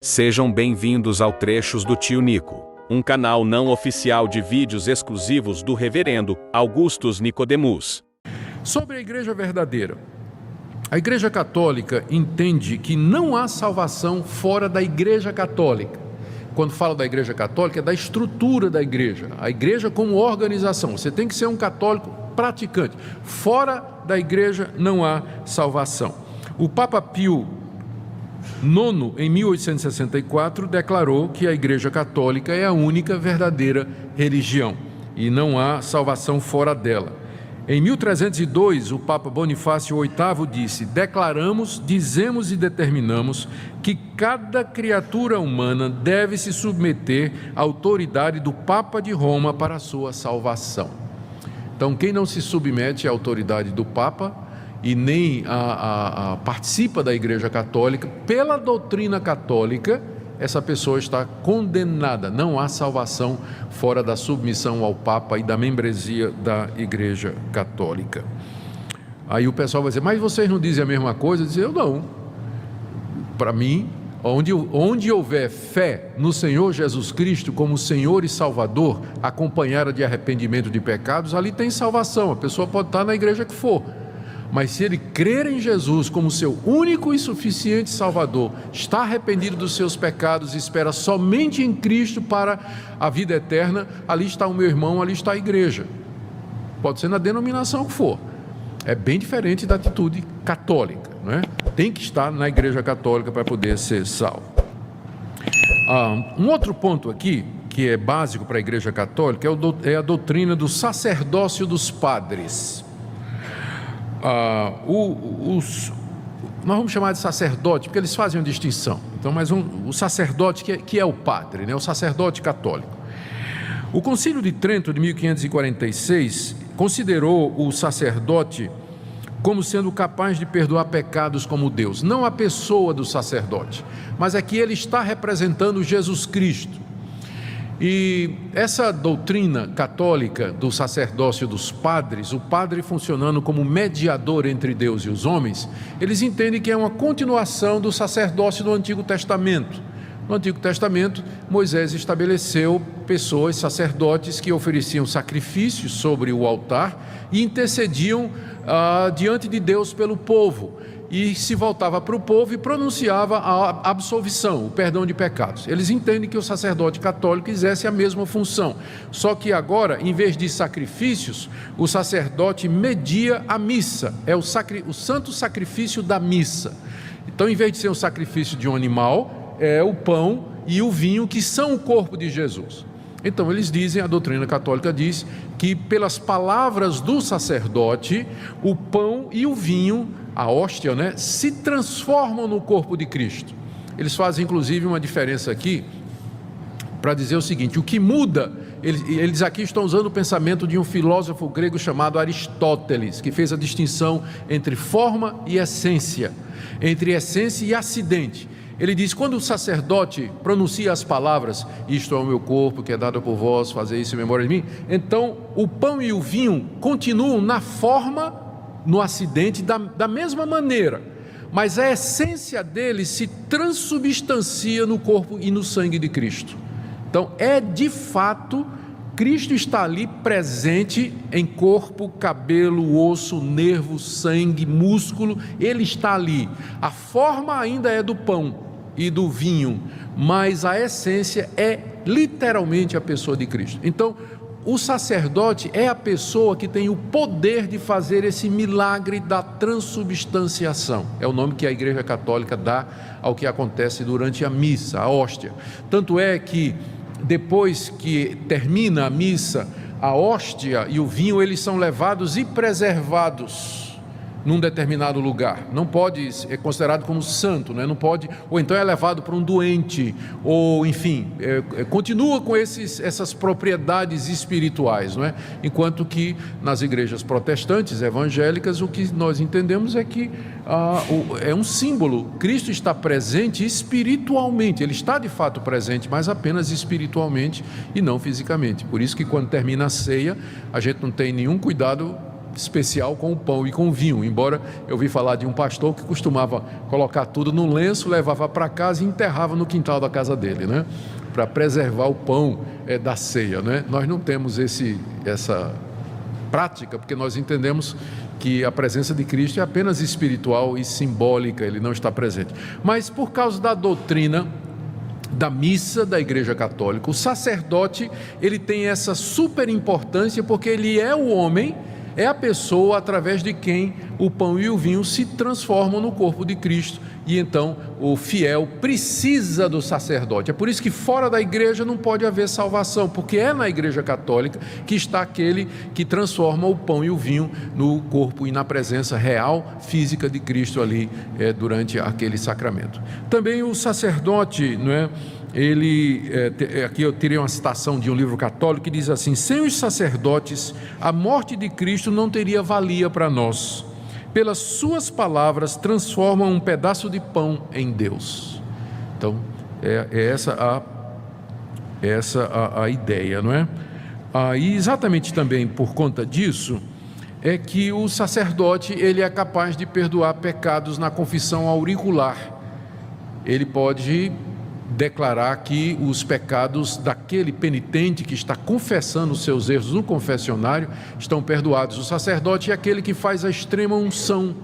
Sejam bem-vindos ao Trechos do Tio Nico, um canal não oficial de vídeos exclusivos do Reverendo Augustus Nicodemus. Sobre a Igreja verdadeira. A Igreja Católica entende que não há salvação fora da Igreja Católica. Quando fala da Igreja Católica, é da estrutura da Igreja. A Igreja como organização. Você tem que ser um católico praticante. Fora da Igreja não há salvação. O Papa Pio IX, em 1864, declarou que a Igreja Católica é a única verdadeira religião e não há salvação fora dela. Em 1302, o Papa Bonifácio VIII disse: declaramos, dizemos e determinamos que cada criatura humana deve se submeter à autoridade do Papa de Roma para a sua salvação. Então, quem não se submete à autoridade do Papa e nem participa da Igreja Católica, pela doutrina católica, essa pessoa está condenada. Não há salvação fora da submissão ao Papa e da membresia da Igreja Católica. Aí o pessoal vai dizer: mas vocês não dizem a mesma coisa? Eu dizer: eu não. Para mim, onde houver fé no Senhor Jesus Cristo como Senhor e Salvador, acompanhada de arrependimento de pecados, ali tem salvação. A pessoa pode estar na igreja que for, mas se ele crer em Jesus como seu único e suficiente Salvador, está arrependido dos seus pecados e espera somente em Cristo para a vida eterna, ali está o meu irmão, ali está a igreja. Pode ser na denominação que for. É bem diferente da atitude católica, não é? Tem que estar na Igreja Católica para poder ser salvo. Um outro ponto aqui, que é básico para a Igreja Católica, é a doutrina do sacerdócio dos padres. Nós vamos chamar de sacerdote, porque eles fazem uma distinção. Então, o sacerdote que é o padre, né? O sacerdote católico. O Concílio de Trento, de 1546, considerou o sacerdote como sendo capaz de perdoar pecados como Deus. Não a pessoa do sacerdote, mas é que ele está representando Jesus Cristo. E essa doutrina católica do sacerdócio dos padres, o padre funcionando como mediador entre Deus e os homens, eles entendem que é uma continuação do sacerdócio do Antigo Testamento. No Antigo Testamento, Moisés estabeleceu pessoas, sacerdotes, que ofereciam sacrifícios sobre o altar e intercediam diante de Deus pelo povo. E se voltava para o povo e pronunciava a absolvição, o perdão de pecados. Eles entendem que o sacerdote católico exerce a mesma função, só que agora, em vez de sacrifícios, o sacerdote media a missa, é o santo sacrifício da missa. Então, em vez de ser um sacrifício de um animal, é o pão e o vinho, que são o corpo de Jesus. Então eles dizem, a doutrina católica diz, que pelas palavras do sacerdote, o pão e o vinho, a hóstia, né, se transformam no corpo de Cristo. Eles fazem inclusive uma diferença aqui, para dizer o seguinte: o que muda, eles aqui estão usando o pensamento de um filósofo grego chamado Aristóteles, que fez a distinção entre forma e essência, entre essência e acidente. Ele diz: quando o sacerdote pronuncia as palavras, isto é o meu corpo que é dado por vós, fazei isso em memória de mim, então o pão e o vinho continuam na forma, no acidente, da mesma maneira, mas a essência deles se transubstancia no corpo e no sangue de Cristo. Então de fato, Cristo está ali presente em corpo, cabelo, osso, nervo, sangue, músculo, ele está ali. A forma ainda é do pão e do vinho, mas a essência é literalmente a pessoa de Cristo. Então, o sacerdote é a pessoa que tem o poder de fazer esse milagre da transubstanciação. É o nome que a Igreja Católica dá ao que acontece durante a missa, a hóstia. Tanto é que depois que termina a missa, a hóstia e o vinho, eles são levados e preservados num determinado lugar. Não pode, é considerado como santo, né? Não pode, ou então é levado para um doente, ou enfim, continua com essas propriedades espirituais, não é? Enquanto que nas igrejas protestantes, evangélicas, o que nós entendemos é que é um símbolo. Cristo está presente espiritualmente, ele está de fato presente, mas apenas espiritualmente e não fisicamente. Por isso que quando termina a ceia, a gente não tem nenhum cuidado especial com o pão e com o vinho, embora eu vi falar de um pastor que costumava colocar tudo num lenço, levava para casa e enterrava no quintal da casa dele, né? Para preservar o pão da ceia, né? Nós não temos essa prática, porque nós entendemos que a presença de Cristo é apenas espiritual e simbólica, ele não está presente. Mas por causa da doutrina da missa da Igreja Católica, o sacerdote, ele tem essa super importância, porque ele é o homem, é a pessoa através de quem o pão e o vinho se transformam no corpo de Cristo, e então o fiel precisa do sacerdote. É por isso que fora da igreja não pode haver salvação, porque é na Igreja Católica que está aquele que transforma o pão e o vinho no corpo e na presença real, física de Cristo ali durante aquele sacramento. Também o sacerdote, não é? Aqui eu tirei uma citação de um livro católico que diz assim: sem os sacerdotes, a morte de Cristo não teria valia para nós. Pelas suas palavras transformam um pedaço de pão em Deus. Então, essa a ideia, não é? E exatamente também por conta disso, é que o sacerdote, ele é capaz de perdoar pecados na confissão auricular. Ele pode declarar que os pecados daquele penitente que está confessando os seus erros no confessionário estão perdoados. O sacerdote é aquele que faz a extrema unção,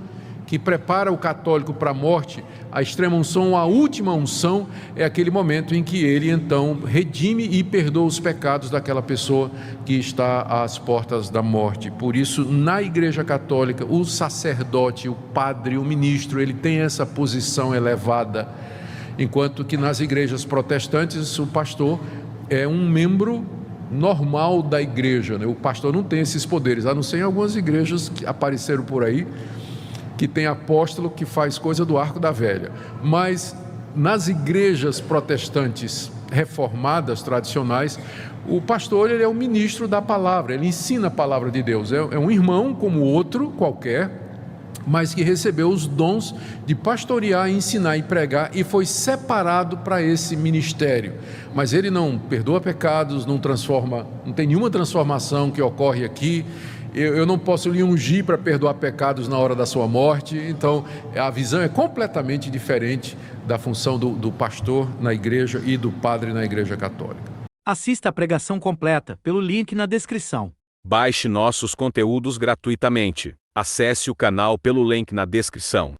que prepara o católico para a morte. A extrema unção, a última unção, é aquele momento em que ele então redime e perdoa os pecados daquela pessoa que está às portas da morte. Por isso, na Igreja Católica, o sacerdote, o padre, o ministro, ele tem essa posição elevada, enquanto que nas igrejas protestantes o pastor é um membro normal da igreja, né? O pastor não tem esses poderes, a não ser em algumas igrejas que apareceram por aí, que tem apóstolo que faz coisa do arco da velha. Mas nas igrejas protestantes reformadas, tradicionais, o pastor, ele é o ministro da palavra, ele ensina a palavra de Deus, é um irmão como outro qualquer, mas que recebeu os dons de pastorear, ensinar e pregar, e foi separado para esse ministério. Mas ele não perdoa pecados, não transforma, não tem nenhuma transformação que ocorre aqui. Eu não posso lhe ungir para perdoar pecados na hora da sua morte. Então a visão é completamente diferente da função do pastor na igreja e do padre na Igreja Católica. Assista a pregação completa pelo link na descrição. Baixe nossos conteúdos gratuitamente. Acesse o canal pelo link na descrição.